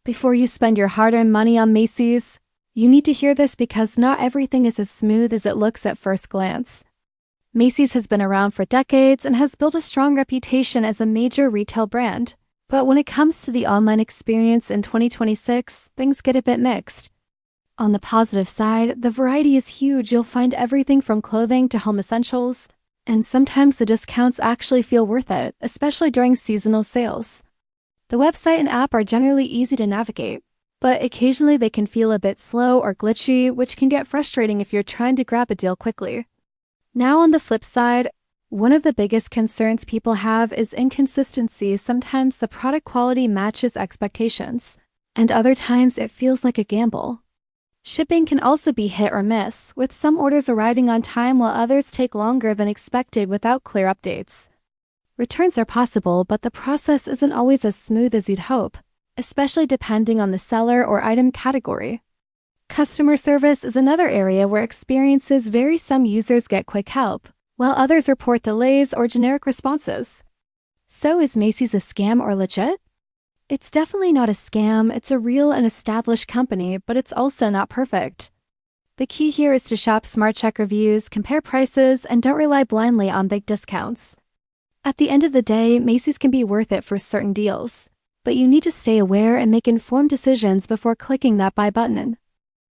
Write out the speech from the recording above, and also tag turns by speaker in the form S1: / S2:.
S1: Before you spend your hard-earned money on Macy's, you need to hear this because not everything is as smooth as it looks at first glance. Macy's has been around for decades and has built a strong reputation as a major retail brand. But when it comes to the online experience in 2026, things get a bit mixed. On the positive side, the variety is huge. You'll find everything from clothing to home essentials, and sometimes the discounts actually feel worth it, especially during seasonal sales. The website and app are generally easy to navigate, but occasionally they can feel a bit slow or glitchy, which can get frustrating if you're trying to grab a deal quickly. Now on the flip side, one of the biggest concerns people have is inconsistency. Sometimes the product quality matches expectations, and other times it feels like a gamble. Shipping can also be hit or miss, with some orders arriving on time while others take longer than expected without clear updates. Returns are possible, but the process isn't always as smooth as you'd hope, especially depending on the seller or item category. Customer service is another area where experiences vary. Some users get quick help, while others report delays or generic responses. So is Macy's a scam or legit? It's definitely not a scam. It's a real and established company, but it's also not perfect. The key here is to shop smart, check reviews, compare prices, and don't rely blindly on big discounts. At the end of the day, Macy's can be worth it for certain deals, but you need to stay aware and make informed decisions before clicking that buy button.